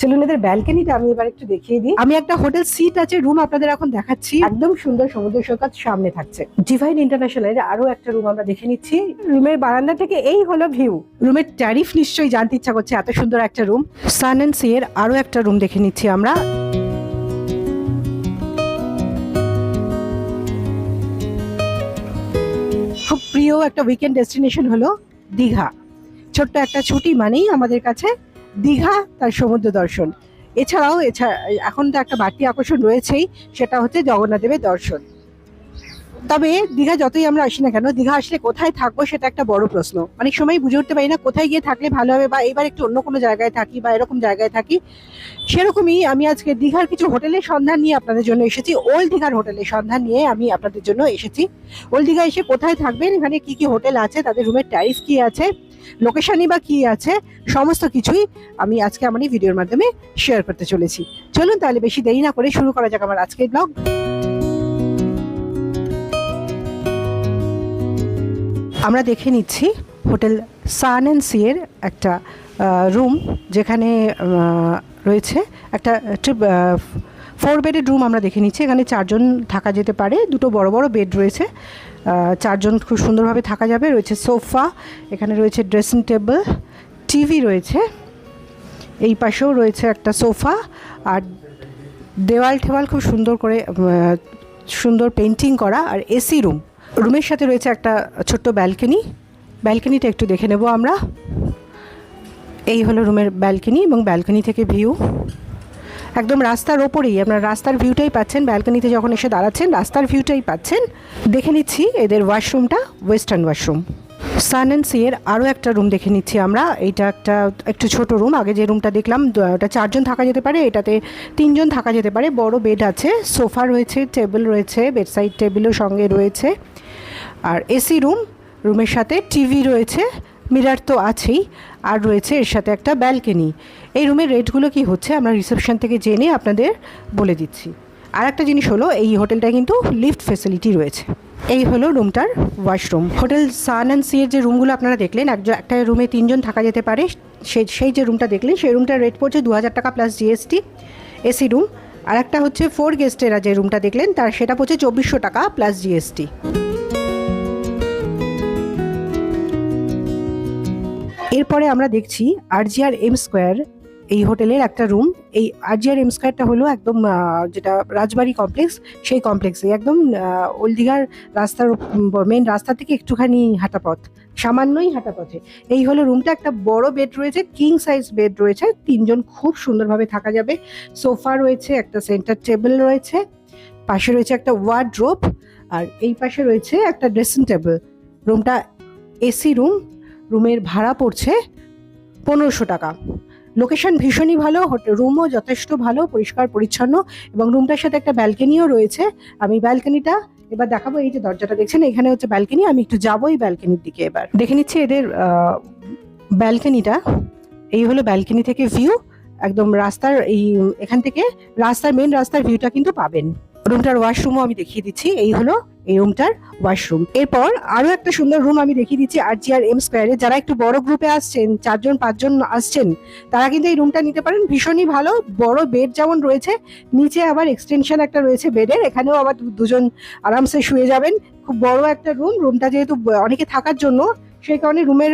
চলুন এদের ব্যালকনিটা আমি এবার একটু দেখিয়ে দিই। আমি একটা হোটেল সি টাচের রুম আপনাদের এখন দেখাচ্ছি, একদম সুন্দর সমুদ্র সৈকত সামনে থাকছে। ডিভাইন ইন্টারন্যাশনালের আরো একটা রুম আমরা দেখে নিচ্ছি। রুমের বারান্দা থেকে এই হলো ভিউ। রুমের ট্যারিফ নিশ্চয়ই জানতে ইচ্ছা করছে, এত সুন্দর একটা রুম। সান এন্ড সি এর আরো একটা রুম দেখে নিচ্ছি আমরা। খুব প্রিয় একটা উইকেন্ড ডেস্টিনেশন হলো দীঘা। ছোট্ট একটা ছুটি মানেই আমাদের কাছে দীঘা, তার সমুদ্র দর্শন। এছাড়াও এখন তো একটা বাড়তি আকর্ষণ রয়েছেই, সেটা হচ্ছে জগন্নাথ দেবের দর্শন। তবে দীঘা যতই আমরা আসি না কেন, দীঘা আসলে কোথায় থাকবো সেটা একটা বড় প্রশ্ন। অনেক সময় বুঝে উঠতে পারি না কোথায় গিয়ে থাকলে ভালো হবে, বা এবার একটু অন্য কোনো জায়গায় থাকি বা এরকম জায়গায় থাকি। সেরকমই আমি আজকে দীঘার কিছু হোটেলের সন্ধান নিয়ে আপনাদের জন্য এসেছি। ওল্ড দীঘার হোটেলের সন্ধান নিয়ে আমি আপনাদের জন্য এসেছি। ওল্ড দীঘা এসে কোথায় থাকবেন, এখানে কি কি হোটেল আছে, তাদের রুমের ট্যারিফ কি আছে, লোকেশনই বা কি আছে, সমস্ত কিছুই আমি আজকে আমার এই ভিডিওর মাধ্যমে শেয়ার করতে চলেছি। চলুন তাহলে বেশি দেরি না করে শুরু করা যাক আমার আজকের ব্লগ। আমরা দেখে নিচ্ছি হোটেল সান এন্ড সি এর একটা রুম, যেখানে রয়েছে একটা 4 বেডের রুম। আমরা দেখে নিচ্ছি এখানে 4 জন থাকা যেতে পারে। দুটো বড় বড় বেড রয়েছে, 4 জন খুব সুন্দরভাবে থাকা যাবে। রয়েছে সোফা, এখানে রয়েছে ড্রেসিং টেবিল, টিভি রয়েছে, এই পাশেও রয়েছে একটা সোফা, আর দেওয়াল ঠেওয়াল খুব সুন্দর করে সুন্দর পেন্টিং করা, আর এসি রুম। রুমের সাথে রয়েছে একটা ছোট্ট ব্যালকনি। ব্যালকনিটা একটু দেখে নেব আমরা। এই হলো রুমের ব্যালকনি, এবং ব্যালকনি থেকে ভিউ একদম রাস্তার ওপরেই, আপনার রাস্তার ভিউটাই পাচ্ছেন। ব্যালকনিতে যখন এসে দাঁড়াচ্ছেন রাস্তার ভিউটাই পাচ্ছেন। দেখে নিচ্ছি এদের ওয়াশরুমটা, western washroom. Sun and sea এর আরও একটা রুম দেখে নিচ্ছি আমরা। এইটা একটু ছোট রুম। আগে যে রুমটা দেখলাম ওটা 4 জন থাকা যেতে পারে, এটাতে 3 জন থাকা যেতে পারে। বড় বেড আছে, সোফা রয়েছে, টেবিল রয়েছে, বেডসাইড টেবিলও সঙ্গে রয়েছে, আর এসি রুম। রুমের সাথে টিভি রয়েছে, মিরার তো আছেই, আর রয়েছে এর সাথে একটা ব্যালকনি। এই রুমের রেটগুলো কি হচ্ছে আমরা রিসেপশন থেকে জেনে আপনাদের বলে দিচ্ছি। আর একটা জিনিস হলো, এই হোটেলটা কিন্তু লিফট ফেসিলিটি রয়েছে। এই হলো রুমটার washroom. Hotel sun and sea এর যে রুমগুলো আপনারা দেখলেন, একটা রুমে 3 জন থাকা যেতে পারে, সেই যে রুমটা দেখলেন সেই রুমটার রেট পড়ছে 2000 টাকা প্লাস জিএসটি, এসি রুম। আর একটা হচ্ছে 4 গেস্টেরা যে রুমটা দেখলেন, তার সেটা পড়ছে 2400 টাকা প্লাস জিএসটি। এরপরে আমরা দেখছি আরজিআর এম স্কোয়ার, এই হোটেলের একটা রুম। এই আরজিআর এম স্কোয়ারটা হলো একদম যেটা রাজবাড়ি কমপ্লেক্স, সেই কমপ্লেক্সে একদম ওল্ড দীঘার রাস্তার মেন রাস্তা থেকে একটুখানি হাঁটাপথ, সামান্যই হাঁটাপথে। এই হলো রুমটা। একটা বড় বেড রয়েছে, কিং সাইজ বেড রয়েছে, 3 জন খুব সুন্দরভাবে থাকা যাবে। সোফা রয়েছে, একটা সেন্টার টেবিল রয়েছে, পাশে রয়েছে একটা ওয়ার্ডরোব, আর এই পাশে রয়েছে একটা ড্রেসিং টেবিল। রুমটা এসি রুম। রুমের ভাড়া পড়ছে 1500 টাকা। লোকেশন ভীষণই ভালো, রুমও যথেষ্ট ভালো, পরিষ্কার পরিচ্ছন্ন, এবং রুমটার সাথে একটা ব্যালকনিও রয়েছে। আমি ব্যালকনিটা এবার দেখাবো। এই যে দরজাটা দেখছেন, এখানে হচ্ছে ব্যালকনি। আমি একটু যাবো এই ব্যালকনির দিকে, এবার দেখে নিচ্ছি এদের ব্যালকনিটা। এই হলো ব্যালকনি থেকে ভিউ, একদম রাস্তার এখান থেকে মেন রাস্তার ভিউটা কিন্তু পাবেন। রুমটার ওয়াশরুমও আমি দেখিয়ে দিচ্ছি। এই হলো এই রুমটার ওয়াশরুম। এরপর আরো একটা সুন্দর রুম আমি দেখিয়ে দিচ্ছি আরজিআর এম স্কোয়ারে। যারা একটু বড় গ্রুপে আসছেন, 4 জন 5 জন আসছেন, তারা কিন্তু এই রুমটা নিতে পারেন। ভীষণই ভালো, বড় বেড যেমন রয়েছে, নিচে আবার এক্সটেনশন একটা রয়েছে বেডের, এখানেও আবার 2 জন আরামসে শুয়ে যাবেন। খুব বড় একটা রুম। রুমটা যেহেতু অনেকে থাকার জন্য, সেই কারণে রুমের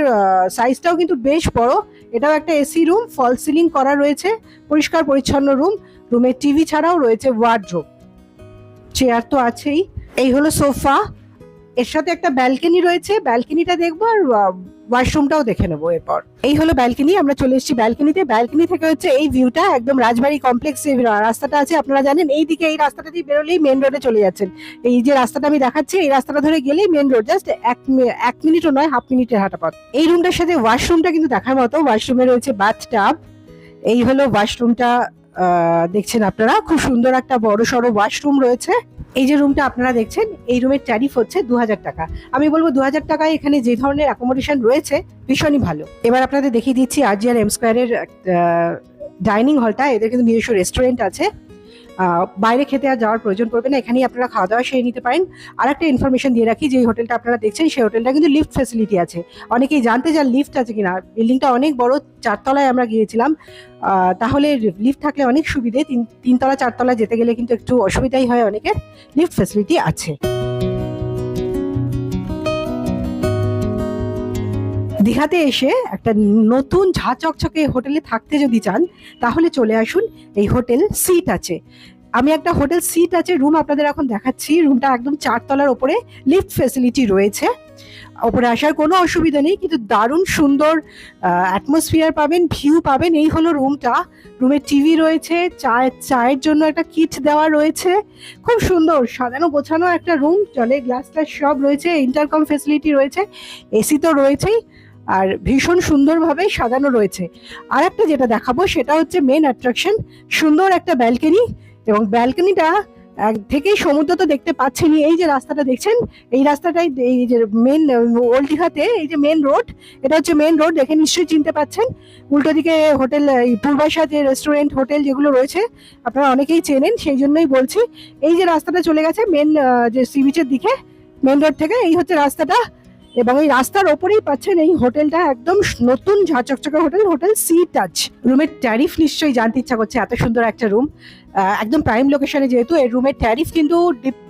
সাইজটাও কিন্তু বেশ বড়। এটাও একটা এসি রুম, ফল সিলিং করা রয়েছে, পরিষ্কার পরিচ্ছন্ন রুম। রুমের টিভি ছাড়াও রয়েছে ওয়ার্ডরোব, চেয়ার তো আছেই। এই হলো সোফা, এর সাথে একটা ব্যালকনি রয়েছে। ব্যালকনিটা দেখবো, আর ওয়াশরুমটাও দেখে নেবো। এরপর এই হলো ব্যালকনি। আমরা চলে এসেছি ব্যালকনিতে। ব্যালকনি থেকে হচ্ছে এই ভিউটা, একদম রাজবাড়ি কমপ্লেক্স রাস্তাটা আছে আপনারা জানেন। এই দিকে এই রাস্তাটা দিয়ে বেরোলেই মেন রোডে চলে যাচ্ছেন। এই যে রাস্তাটা আমি দেখাচ্ছি, এই রাস্তাটা ধরে গেলেই মেন রোড, জাস্ট 1 মিনিটও নয়, হাফ মিনিটের হাঁটা পথ। এই রুমটার সাথে ওয়াশরুমটা কিন্তু দেখার মতো। ওয়াশরুমে রয়েছে বাথটাব। এই হলো ওয়াশরুমটা, দেখছেন আপনারা, খুব সুন্দর একটা বড় সড়ো ওয়াশরুম রয়েছে। এই যে রুমটা আপনারা দেখছেন, এই রুমের ট্যারিফ হচ্ছে 2000 টাকা। আমি বলবো 2000 টাকায় এখানে যে ধরনের অ্যাকোমোডেশন রয়েছে ভীষণই ভালো। এবার আপনাদের দেখিয়ে দিচ্ছি আরজিআর এম স্কোয়ারের ডাইনিং হলটা। এদের কিন্তু নিজস্ব রেস্টুরেন্ট আছে, বাইরে খেতে আর যাওয়ার প্রয়োজন পড়বে না, এখানেই আপনারা খাওয়া দাওয়া সেরে নিতে পারেন। আর একটা ইনফরমেশন দিয়ে রাখি, যে হোটেলটা আপনারা দেখছেন সেই হোটেলটা কিন্তু লিফট ফ্যাসিলিটি আছে। অনেকেই জানতে চান লিফট আছে কিনা। বিল্ডিংটা অনেক বড়, 4 তলায় আমরা গিয়েছিলাম, তাহলে লিফট থাকলে অনেক সুবিধে। 3 তলা 4 তলা যেতে গেলে কিন্তু একটু অসুবিধাই হয় অনেকের, লিফট ফ্যাসিলিটি আছে। দীঘাতে এসে একটা নতুন ঝা চকচকে হোটেলে থাকতে যদি চান তাহলে চলে আসুন, এই হোটেল সিট আছে। আমি একটা হোটেল সিট আছে রুম আপনাদের এখন দেখাচ্ছি। রুমটা একদম 4 তলার ওপরে, লিফট ফ্যাসিলিটি রয়েছে, ওপরে আসার কোনো অসুবিধা নেই, কিন্তু দারুণ সুন্দর অ্যাটমসফিয়ার পাবেন, ভিউ পাবেন। এই হলো রুমটা। রুমে টিভি রয়েছে, চায়ের জন্য একটা কিট দেওয়া রয়েছে, খুব সুন্দর সাজানো গোছানো একটা রুম। জলের গ্লাস ট্লাস সব রয়েছে, ইন্টারকম ফ্যাসিলিটি রয়েছে, এসি তো রয়েছেই, আর ভীষণ সুন্দরভাবে সাজানো রয়েছে। আর একটা যেটা দেখাবো সেটা হচ্ছে মেন অ্যাট্রাকশন, সুন্দর একটা ব্যালকনি। এবং ব্যালকনিটা থেকেই সমুদ্র তো দেখতে পাচ্ছেনই। এই যে রাস্তাটা দেখছেন, এই রাস্তাটাই এই যে মেন ওল্ড দীঘাতে এই যে মেন রোড, এটা হচ্ছে মেন রোড, দেখে নিশ্চয়ই চিনতে পাচ্ছেন। উল্টো দিকে হোটেল, এই পূর্বাশা যে রেস্টুরেন্ট হোটেল যেগুলো রয়েছে আপনারা অনেকেই চেনেন, সেই জন্যই বলছি। এই যে রাস্তাটা চলে গেছে মেন যে সি বিচের দিকে, মেন রোড থেকে এই হচ্ছে রাস্তাটা, এবং এই রাস্তার ওপরেই পাচ্ছেন এই হোটেলটা, একদম নতুন ঝাঁচকচকে হোটেল, হোটেল সি টাচ। রুমের ট্যারিফ নিশ্চয়ই জানতে ইচ্ছা করছে, এত সুন্দর একটা রুম, একদম প্রাইম লোকেশনে যেহেতু, এই রুমের ট্যারিফ কিন্তু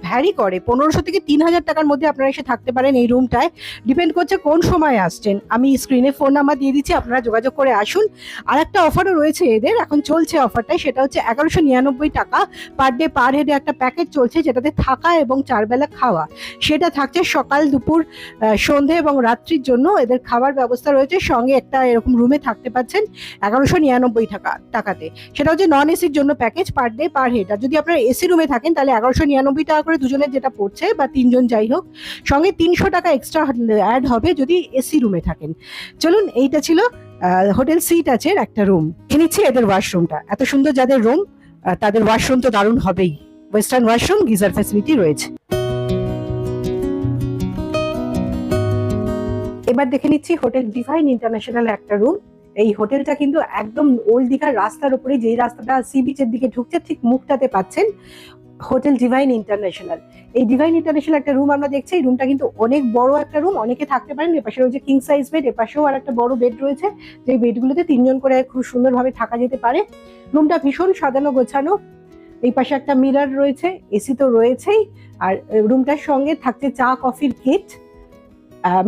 ভ্যারি করে। 1500 থেকে 3000 টাকার মধ্যে আপনারা এসে থাকতে পারেন এই রুমটায়, ডিপেন্ড করছে কোন সময় আসছেন। আমি স্ক্রিনে ফোন নাম্বার দিয়ে দিচ্ছি, আপনারা যোগাযোগ করে আসুন। আর একটা অফারও রয়েছে এদের, এখন চলছে অফারটাই, সেটা হচ্ছে 1199 টাকা পার ডে পার হেডে একটা প্যাকেজ চলছে, যেটাতে থাকা এবং 4 বেলা খাওয়া। সেটা থাকছে সকাল, দুপুর, সন্ধে এবং রাত্রির জন্য এদের খাবার ব্যবস্থা রয়েছে। সঙ্গে একটা এরকম রুমে থাকতে পাচ্ছেন 1199 টাকাতে। সেটা হচ্ছে নন এসির জন্য package, per day per head. আর যদি আপনারা এসি রুমে থাকেন তাহলে 1199 টাকা করে দুজনের যেটা পড়ছে, বা 3 জন যাই হোক, সঙ্গে 300 টাকা এক্সট্রা অ্যাড হবে যদি এসি রুমে থাকেন। চলুন, এইটা ছিল হোটেল সিট আছে একটা রুম। নিচ্ছি এদের ওয়াশরুমটা, এত সুন্দর যাদের রুম তাদের ওয়াশরুম তো দারুণ হবেই। ওয়েস্টার্ন ওয়াশরুম, গিজার ফ্যাসিলিটি রয়েছে। এবার দেখে নিচ্ছি হোটেল ডিভাইন ইন্টারন্যাশনাল একটা রুম। এই হোটেলটা কিন্তু একদম ওল্ড দীঘার রাস্তার উপরে, যেই রাস্তাটা সি বিচের দিকে ঢুকছে ঠিক মুখটাতে পাচ্ছেন হোটেল ডিভাইন ইন্টারন্যাশনাল। এই ডিভাইন ইন্টারন্যাশনাল একটা রুম আমরা দেখছি। এই রুমটা কিন্তু অনেক বড় একটা রুম, অনেকে থাকতে পারেন। এপাশে রয়েছে কিং সাইজ বেড, এপাশেও আর একটা বড় বেড রয়েছে, যে বেডগুলোতে 3 জন করে খুব সুন্দরভাবে থাকা যেতে পারে। রুমটা ভীষণ সাজানো গোছানো, এই পাশে একটা মিরর রয়েছে, এসি তো রয়েছেই, আর রুমটার সঙ্গে থাকছে চা কফির কিট,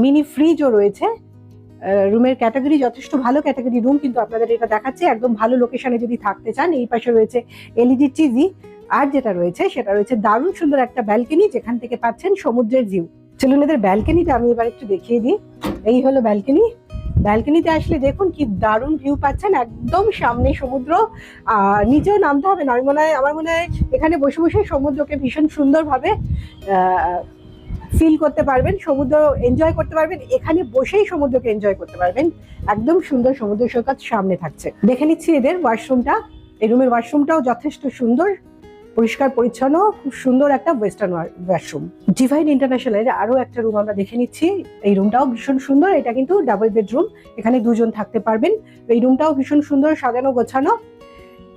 মিনি ফ্রিজও রয়েছে। রুমের ক্যাটাগরি যথেষ্ট ভালো ক্যাটাগরি রুম, কিন্তু আপনাদের এটা দেখাচ্ছে একদম ভালো লোকেশনে যদি থাকতে চান। এই পাশে রয়েছে এলইডি টিভি, আর যেটা রয়েছে সেটা রয়েছে দারুণ সুন্দর একটা ব্যালকনি, যেখান থেকে পাচ্ছেন সমুদ্রের ভিউ। চলুন এদের ব্যালকনিটা আমি এবার একটু দেখিয়ে দিই। এই হলো ব্যালকনি। ব্যালকনিতে আসলে দেখুন কি দারুণ ভিউ পাচ্ছেন, একদম সামনে সমুদ্র। নিচেও নামতে হবে না, আমার মনে হয় এখানে বসে বসে সমুদ্রকে ভীষণ সুন্দরভাবে ফিল করতে পারবেন, সমুদ্র এনজয় করতে পারবেন, এখানে বসেই সমুদ্রকে এনজয় করতে পারবেন। একদম সুন্দর সমুদ্র সৈকত সামনে থাকছে। দেখে নিচ্ছি এদের ওয়াশরুমটা। এই রুমের ওয়াশরুমটাও যথেষ্ট সুন্দর, পরিষ্কার পরিচ্ছন্ন, খুব সুন্দর একটা ওয়েস্টার্ন ওয়াশরুম। ডিভাইন ইন্টারন্যাশনালের আরো একটা রুম আমরা দেখে নিচ্ছি। এই রুমটাও ভীষণ সুন্দর, এটা কিন্তু ডাবল বেডরুম, এখানে 2 জন থাকতে পারবেন। এই রুমটাও ভীষণ সুন্দর সাজানো গোছানো।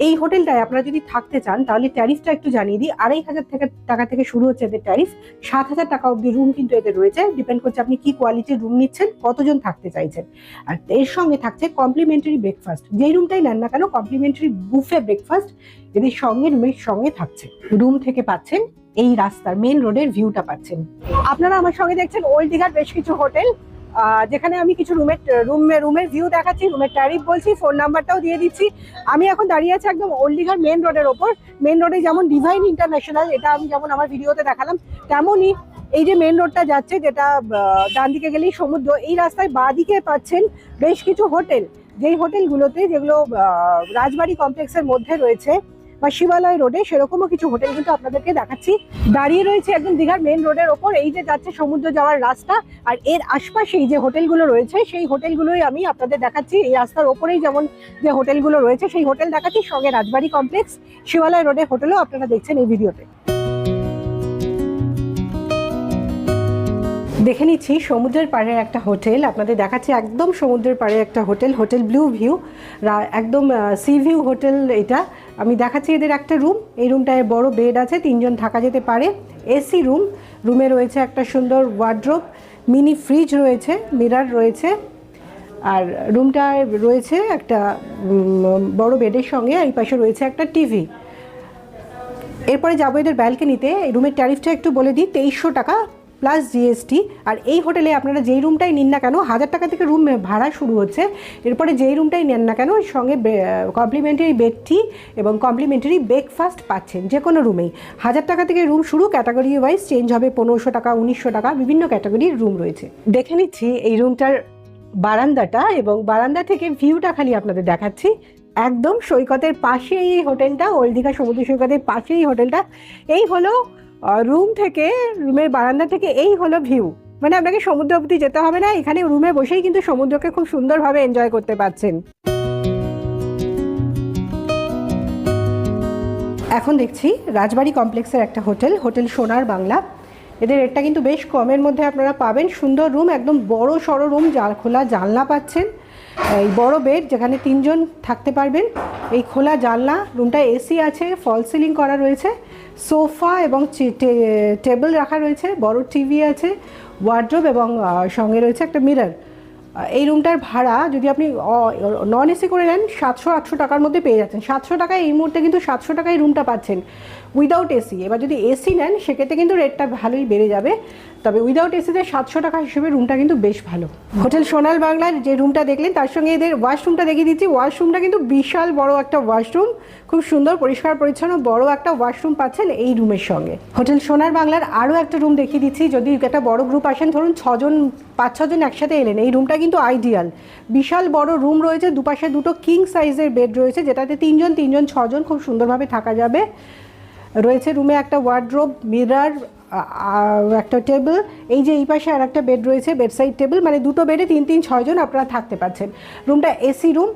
এই হোটেলটায় আপনারা যদি থাকতে চান তাহলে ট্যারিফটা একটু জানিয়ে দিই। 2500 টাকা থেকে শুরু হচ্ছে এদের ট্যারিফ, 7000 টাকা অব্দি রুম কিন্তু এদের রয়েছে। ডিপেন্ড করছে আপনি কি কোয়ালিটির রুম নিচ্ছেন, কতজন থাকতে চাইছেন। আর এর সঙ্গে থাকছে কমপ্লিমেন্টারি ব্রেকফাস্ট, যেই রুমটাই নেন না কেন কমপ্লিমেন্টারি বুফে ব্রেকফাস্ট এদের সঙ্গে রুমের সঙ্গে থাকছে। রুম থেকে পাচ্ছেন এই রাস্তার মেন রোডের ভিউটা পাচ্ছেন। আপনারা আমার সঙ্গে দেখছেন ওল্ড দীঘার বেশ কিছু হোটেল, যেখানে আমি কিছু রুমের ভিউ দেখাচ্ছি, রুমের ট্যারিফ বলছি, ফোন নাম্বারটাও দিয়ে দিচ্ছি। আমি এখন দাঁড়িয়ে আছি একদম ওল্ড দীঘার মেন রোডের ওপর। মেন রোডে যেমন ডিভাইন ইন্টারন্যাশনাল, এটা আমি যেমন আমার ভিডিওতে দেখালাম, তেমনই এই যে মেন রোডটা যাচ্ছে, যেটা ডান দিকে গেলেই সমুদ্র, এই রাস্তায় বাঁ দিকে পাচ্ছেন বেশ কিছু হোটেল, যেই হোটেলগুলোতে যেগুলো রাজবাড়ি কমপ্লেক্সের মধ্যে রয়েছে বা শিবালয় রোডে, সেরকমও কিছু হোটেল কিন্তু আপনাদেরকে দেখাচ্ছি। দাঁড়িয়ে রয়েছে একদম দীঘার মেন রোডের ওপর, এই যে যাচ্ছে সমুদ্র যাওয়ার রাস্তা, আর এর আশপাশেই যে হোটেলগুলো রয়েছে সেই হোটেলগুলোই আমি আপনাদের দেখাচ্ছি। এই রাস্তার ওপরেই যেমন যে হোটেলগুলো রয়েছে সেই হোটেল দেখাচ্ছি, সঙ্গে রাজবাড়ি কমপ্লেক্স, শিবালয় রোডে হোটেলও আপনারা দেখছেন এই ভিডিওতে। দেখে নিচ্ছি সমুদ্রের পাড়ের একটা হোটেল আপনাদের দেখাচ্ছি, একদম সমুদ্রের পাড়ে একটা হোটেল, হোটেল ব্লু ভিউ, একদম সি ভিউ হোটেল এটা। আমি দেখাচ্ছি এদের একটা রুম। এই রুমটায় বড় বেড আছে, 3 জন থাকা যেতে পারে। এসি রুম, রুমে রয়েছে একটা সুন্দর ওয়ার্ড্রোব, মিনি ফ্রিজ রয়েছে, মিরর রয়েছে, আর রুমটায় রয়েছে একটা বড় বেডের সঙ্গে এই পাশে রয়েছে একটা টিভি। এরপরে যাবো এদের ব্যালকনিতে। এই রুমের ট্যারিফটা একটু বলে দিই, 2300 টাকা প্লাস জিএসটি। আর এই হোটেলে আপনারা যেই রুমটাই নিন না কেন, 1000 টাকা থেকে রুম ভাড়া শুরু হচ্ছে। এরপরে যেই রুমটাই নেন না কেন, সঙ্গে কমপ্লিমেন্টারি বেডটি এবং কমপ্লিমেন্টারি ব্রেকফাস্ট পাচ্ছেন যে কোনো রুমেই। 1000 টাকা থেকে রুম শুরু, ক্যাটাগরি ওয়াইজ চেঞ্জ হবে, 1500 টাকা, 1900 টাকা, বিভিন্ন ক্যাটাগরির রুম রয়েছে। দেখে নিচ্ছি এই রুমটার বারান্দাটা, এবং বারান্দা থেকে ভিউটা খালি আপনাদের দেখাচ্ছি। একদম সৈকতের পাশেই এই হোটেলটা, ওল্ড দীঘা সমুদ্র সৈকতের পাশেই এই হোটেলটা। এই হলো রুম থেকে, রুমের বারান্দা থেকে এই হলো ভিউ। মানে আপনাকে সমুদ্র অবধি যেতে হবে না, এখানে রুমে বসেই কিন্তু সমুদ্রকে খুব সুন্দরভাবে এনজয় করতে পারছেন। এখন দেখছি রাজবাড়ি কমপ্লেক্সের একটা হোটেল, হোটেল সোনার বাংলা। এদের রেটটা কিন্তু বেশ কমের মধ্যে আপনারা পাবেন। সুন্দর রুম, একদম বড় সড়ো রুম, খোলা জানলা পাচ্ছেন, এই বড় বেড যেখানে 3 জন থাকতে পারবেন, এই খোলা জানলা। রুমটা এসি আছে, ফল সিলিং করা রয়েছে, সোফা এবং টেবিল রাখা রয়েছে, বড় টিভি আছে, ওয়ার্ড্রোব এবং সঙ্গে রয়েছে একটা মিরর। এই রুমটার ভাড়া যদি আপনি নন এসি করে নেন 700-800 টাকার মধ্যে পেয়ে যাচ্ছেন। 700 টাকায় এই মুহূর্তে কিন্তু 700 টাকায় রুমটা পাচ্ছেন উইদাউট এসি। এবার যদি এসি নেন সেক্ষেত্রে কিন্তু রেটটা ভালোই বেড়ে যাবে, তবে উইদাউট এসিতে 700 টাকা হিসেবে রুমটা কিন্তু বেশ ভালো। হোটেল সোনার বাংলার যে রুমটা দেখলেন তার সঙ্গে এদের ওয়াশরুমটা দেখিয়ে দিচ্ছি। ওয়াশরুমটা কিন্তু বিশাল বড় একটা ওয়াশরুম, খুব সুন্দর পরিষ্কার পরিচ্ছন্ন বড় একটা ওয়াশরুম পাচ্ছেন এই রুমের সঙ্গে। হোটেল সোনার বাংলার আরও একটা রুম দেখিয়ে দিচ্ছি। যদি একটা বড় গ্রুপ আসেন, ধরুন 5-6 জন একসাথে এলেন, এই রুমটা কিন্তু আইডিয়াল। বিশাল বড় রুম রয়েছে, দুপাশে 2টো কিং সাইজের বেড রয়েছে, যেটাতে 3 জন 6 জন খুব সুন্দরভাবে থাকা যাবে। রয়েছে রুমে একটা ওয়ার্ড্রোব, মিরর, একটা টেবিল। এই যে এই পাশে আর একটা বেড রয়েছে, বেডসাইড টেবিল, মানে 2টো বেডে 3-6 জন আপনারা থাকতে পারছেন। রুমটা এসি রুম,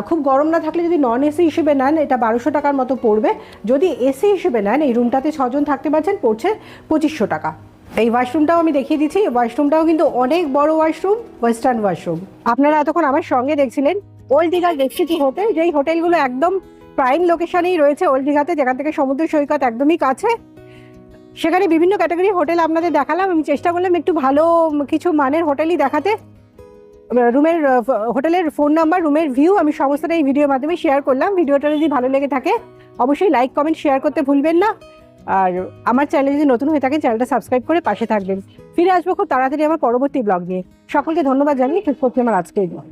খুব গরম না থাকলে যদি নন এসি হিসেবে নেন এটা 1200 টাকার মতো পড়বে। যদি এসি হিসেবে নেন এই রুমটাতে 6 জন থাকতে পারছেন, পড়ছে 2500 টাকা। এই ওয়াশরুমটাও আমি দেখিয়ে দিচ্ছি। ওয়াশরুমটাও কিন্তু অনেক বড় ওয়াশরুম, ওয়েস্টার্ন ওয়াশরুম। আপনারা এতক্ষণ আমার সঙ্গে দেখছিলেন ওল্ড দীঘার দেখছি হোটেল, যেই হোটেলগুলো একদম প্রাইম লোকেশনেই রয়েছে ওল্ড দীঘাতে, যেখান থেকে সমুদ্র সৈকত একদমই কাছে। সেখানে বিভিন্ন ক্যাটাগরি হোটেল আপনাদের দেখালাম। আমি চেষ্টা করলাম একটু ভালো কিছু মানের হোটেলই দেখাতে। রুমের হোটেলের ফোন নাম্বার, রুমের ভিউ আমি সমস্তটা এই ভিডিওর মাধ্যমে শেয়ার করলাম। ভিডিওটা যদি ভালো লেগে থাকে অবশ্যই লাইক, কমেন্ট, শেয়ার করতে ভুলবেন না। আর আমার চ্যানেলে যদি নতুন হয়ে থাকে চ্যানেলটা সাবস্ক্রাইব করে পাশে থাকবেন। ফিরে আসবো খুব তাড়াতাড়ি আমার পরবর্তী ব্লগ নিয়ে। সকলকে ধন্যবাদ জানিয়ে শেষ করছি আমার আজকের ব্লগ।